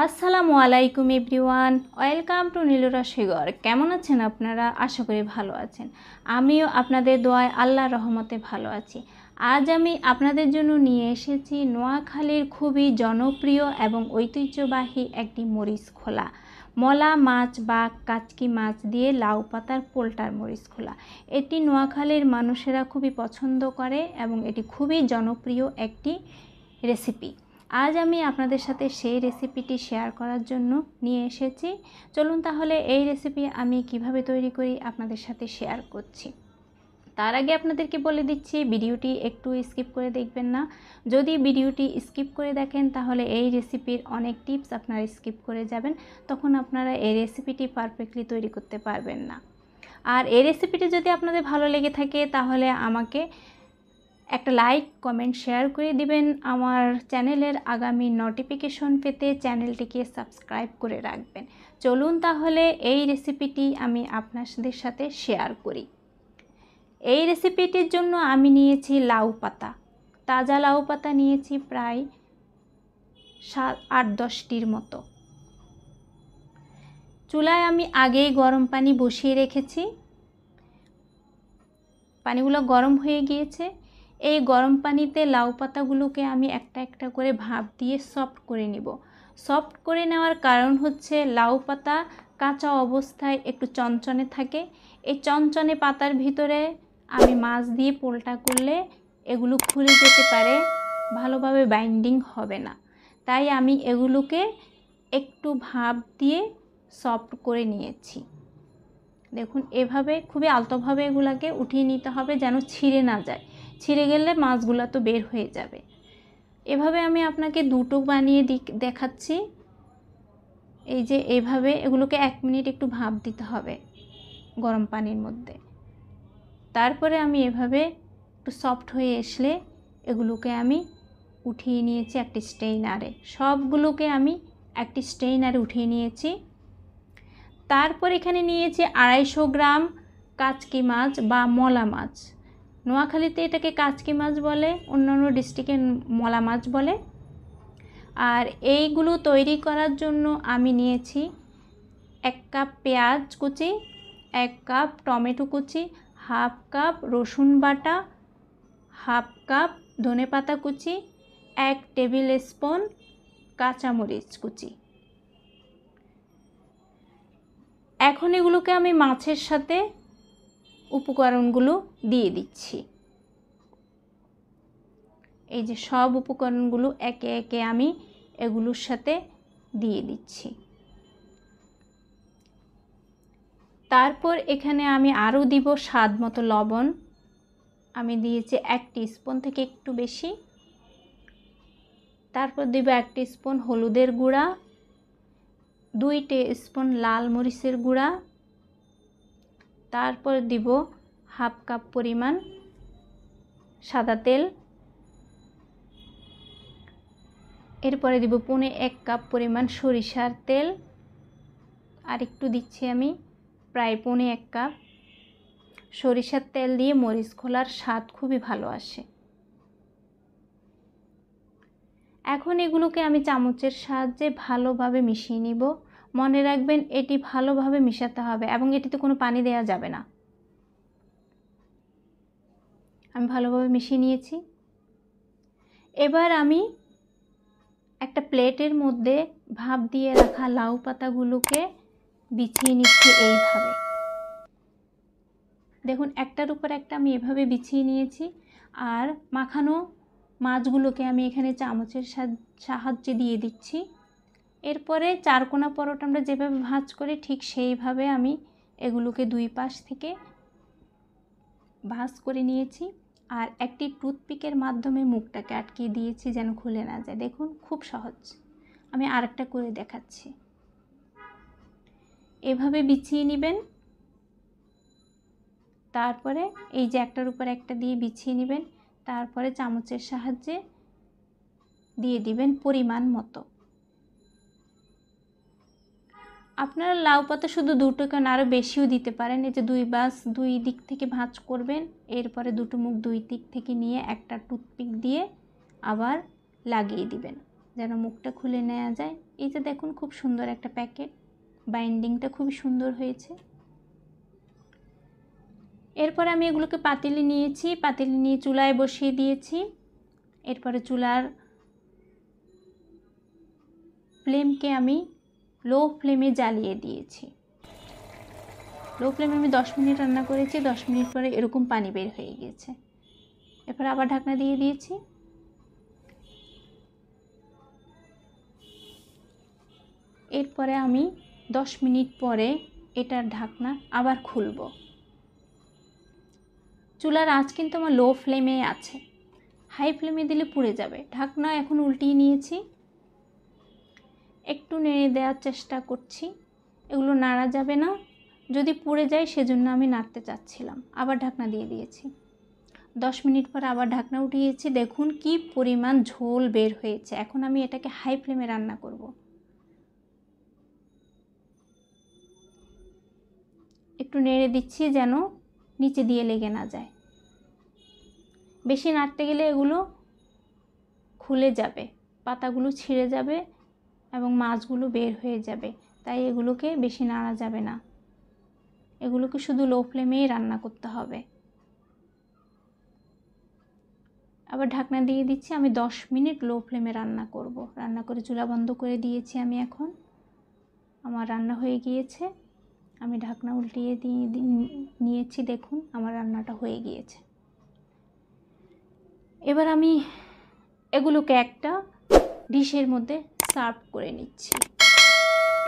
আসসালামু আলাইকুম everyone, welcome to নীলুরা শিগর। কেমন আছেন আপনারা? আশা করি ভালো আছেন। আমিও আপনাদের দোয়ায় আল্লাহর রহমতে ভালো আছি। আজ আমি আপনাদের জন্য নিয়ে এসেছি নোয়াখালীর খুবই জনপ্রিয় এবং ঐতিহ্যবাহী একটি মরিচ খোলা, মলা মাছ বা কাচকি মাছ দিয়ে লাউ পাতার পোল্টার মরিচ খোলা। এটি নোয়াখালীর মানুষেরা খুবই পছন্দ করে এবং এটি খুবই জনপ্রিয় একটি রেসিপি। আজ আমি আপনাদের সাথে সেই রেসিপিটি শেয়ার করার জন্য নিয়ে এসেছি। চলুন তাহলে এই রেসিপি আমি কিভাবে তৈরি করি আপনাদের সাথে শেয়ার করছি। তার আগে আপনাদেরকে বলে দিচ্ছি, ভিডিওটি একটু স্কিপ করে দেখবেন না। যদি ভিডিওটি স্কিপ করে দেখেন তাহলে এই রেসিপির অনেক টিপস আপনারা স্কিপ করে যাবেন, তখন আপনারা এই রেসিপিটি পারফেক্টলি তৈরি করতে পারবেন না। আর এই রেসিপিটি যদি আপনাদের ভালো লেগে থাকে তাহলে আমাকে একটা লাইক, কমেন্ট, শেয়ার করে দিবেন। আমার চ্যানেলের আগামী নোটিফিকেশন পেতে চ্যানেলটিকে সাবস্ক্রাইব করে রাখবেন। চলুন তাহলে এই রেসিপিটি আমি আপনাদের সাথে শেয়ার করি। এই রেসিপিটির জন্য আমি নিয়েছি লাউ পাতা, তাজা লাউ পাতা নিয়েছি প্রায় 8-10টির মতো। চুলায় আমি আগেই গরম পানি বসিয়ে রেখেছি, পানিগুলো গরম হয়ে গিয়েছে। এই গরম পানিতে লাউ পাতাগুলোকে আমি একটা একটা করে ভাপ দিয়ে সফট করে নিব। সফট করে নেওয়ার কারণ হচ্ছে লাউ পাতা কাঁচা অবস্থায় একটু চনচনে থাকে। এই চনচনে পাতার ভিতরে আমি মাছ দিয়ে পোলটা করলে এগুলো খুলে যেতে পারে, ভালোভাবে বাইন্ডিং হবে না। তাই আমি এগুলোকে একটু ভাপ দিয়ে সফট করে নিয়েছি। দেখুন, এভাবে খুবই আলতোভাবে এগুলাকে উঠিয়ে নিতে হবে যেন ছিঁড়ে না যায়। ছিঁড়ে গেলে মাছগুলো তো বের হয়ে যাবে। এভাবে আমি আপনাকে দুটো বানিয়ে দেখাচ্ছি। এই যে এইভাবে এগুলোকে 1 মিনিট একটু ভাপ দিতে হবে গরম পানির মধ্যে। তারপরে আমি এভাবে একটু সফট হয়ে আসলে এগুলোকে আমি উঠিয়ে নিয়েছি একটি স্ট্রেইনারে। সবগুলোকে আমি একটি স্ট্রেইনারে উঠিয়ে নিয়েছি। তারপর এখানে নিয়েছি 250 গ্রাম কাচকি মাছ বা মলা মাছ। নোয়াখালীতে এটাকে কাচকি মাছ বলে, অন্যান্য ডিস্ট্রিক্টে মলা মাছ বলে। আর এইগুলো তৈরি করার জন্য আমি নিয়েছি 1 কাপ পেঁয়াজ কুচি, 1 কাপ টমেটো কুচি, 1/2 কাপ রসুন বাটা, 1/2 কাপ ধনেপাতা কুচি, 1 টেবিল স্পুন কাঁচামরিচ কুচি। এখন এগুলোকে আমি মাছের সাথে উপকরণগুলো দিয়ে দিচ্ছি। এই যে সব উপকরণগুলো একে একে আমি এগুলোর সাথে দিয়ে দিচ্ছি। তারপর এখানে আমি আরও দিব স্বাদ মতো লবণ। আমি দিয়েছি 1 টিস্পুন থেকে একটু বেশি। তারপর দিব 1 টিস্পুন হলুদের গুঁড়া, 2 টিস্পুন লাল মরিচের গুঁড়া। তারপর দিব 1/2 কাপ পরিমাণ সাদা তেল। এরপরে দিব 1 কাপ পরিমাণ সরিষার তেল। আর একটু দিচ্ছি আমি প্রায় 1 কাপ। সরিষার তেল দিয়ে মরিচ খোলার স্বাদ খুবই ভালো আসে। এখন এগুলোকে আমি চামচের সাহায্যে ভালোভাবে মিশিয়ে নিব। মনে রাখবেন এটি ভালোভাবে মিশাতে হবে এবং এটিতে কোনো পানি দেওয়া যাবে না। আমি ভালোভাবে মিশিয়ে নিয়েছি। এবার আমি একটা প্লেটের মধ্যে ভাপ দিয়ে রাখা লাউ পাতাগুলোকে বিছিয়ে নিচ্ছি এইভাবে। দেখুন, একটার উপর একটা আমি এভাবে বিছিয়ে নিয়েছি। আর মাখানো মাছগুলোকে আমি এখানে চামচের সাহায্যে দিয়ে দিচ্ছি। এরপরে 4 কোনা পরোটা আমরা যেভাবে ভাঁজ করি ঠিক সেইভাবে আমি এগুলোকে 2 পাশ থেকে ভাঁজ করে নিয়েছি। আর একটি টুথপিকের মাধ্যমে মুখটাকে আটকে দিয়েছি যেন খুলে না যায়। দেখুন, খুব সহজ। আমি আরেকটা করে দেখাচ্ছি। এভাবে বিছিয়ে নেবেন। তারপরে এই যে একটার উপর একটা দিয়ে বিছিয়ে নেবেন। তারপরে চামচের সাহায্যে দিয়ে দিবেন পরিমাণ মতো। আপনারা লাউ পাতা শুধু দুটো কেন আরও বেশিও দিতে পারেন। এই যে 2 দিক থেকে ভাঁজ করবেন। এরপরে দুটো মুখ 2 দিক থেকে নিয়ে একটা টুথপিক দিয়ে আবার লাগিয়ে দিবেন। যেন মুখটা খুলে নেওয়া যায়। এই যে দেখুন খুব সুন্দর একটা প্যাকেট, বাইন্ডিংটা খুবই সুন্দর হয়েছে। এরপর আমি এগুলোকে পাতিলে নিয়েছি, পাতিলে নিয়ে চুলায় বসিয়ে দিয়েছি। এরপরে চুলার ফ্লেমকে আমি লো ফ্লেমে জ্বালিয়ে দিয়েছি। লো ফ্লেমে আমি 10 মিনিট রান্না করেছি। 10 মিনিট পরে এরকম পানি বের হয়ে গিয়েছে। এরপর আবার ঢাকনা দিয়ে দিয়েছি। এরপরে আমি 10 মিনিট পরে এটার ঢাকনা আবার খুলব। চুলার আঁচ কিন্তু আমার লো ফ্লেমে আছে, হাই ফ্লেমে দিলে পুড়ে যাবে। ঢাকনা এখন উল্টিয়ে নিয়েছি, একটু নেড়ে দেওয়ার চেষ্টা করছি। এগুলো নাড়া যাবে না, যদি পুড়ে যায় সেজন্য আমি নাড়তে চাচ্ছিলাম। আবার ঢাকনা দিয়ে দিয়েছি। 10 মিনিট পর আবার ঢাকনা উঠিয়েছি। দেখুন কি পরিমাণ ঝোল বের হয়েছে। এখন আমি এটাকে হাই ফ্লেমে রান্না করব। একটু নেড়ে দিচ্ছি যেন নিচে দিয়ে লেগে না যায়। বেশি নাড়তে গেলে এগুলো খুলে যাবে, পাতাগুলো ছিঁড়ে যাবে এবং মাছগুলো বের হয়ে যাবে। তাই এগুলোকে বেশি নাড়া যাবে না, এগুলোকে শুধু লো ফ্লেমেই রান্না করতে হবে। আবার ঢাকনা দিয়ে দিচ্ছি। আমি 10 মিনিট লো ফ্লেমে রান্না করব। রান্না করে চুলা বন্ধ করে দিয়েছি আমি। এখন আমার রান্না হয়ে গিয়েছে। আমি ঢাকনা উল্টিয়ে নিয়েছি। দেখুন আমার রান্নাটা হয়ে গিয়েছে। এবার আমি এগুলোকে একটা ডিশের মধ্যে সার্ভ করে নিচ্ছি।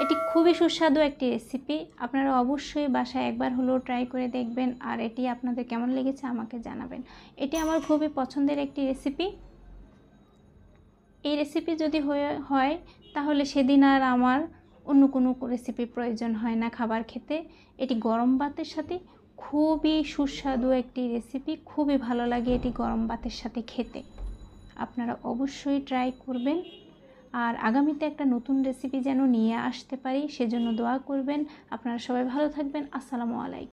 এটি খুবই সুস্বাদু একটি রেসিপি। আপনারা অবশ্যই বাসায় একবার হলেও ট্রাই করে দেখবেন, আর এটি আপনাদের কেমন লেগেছে আমাকে জানাবেন। এটি আমার খুবই পছন্দের একটি রেসিপি। এই রেসিপি যদি হয় তাহলে সেদিন আর আমার অন্য কোনো রেসিপির প্রয়োজন হয় না খাবার খেতে। এটি গরম ভাতের সাথে খুবই সুস্বাদু একটি রেসিপি, খুবই ভালো লাগে এটি গরম ভাতের সাথে খেতে। আপনারা অবশ্যই ট্রাই করবেন। আর আগামীতে একটা নতুন রেসিপি যেন নিয়ে আসতে পারি সেজন্য দোয়া করবেন। আপনারা সবাই ভালো থাকবেন। আসসালামু আলাইকুম।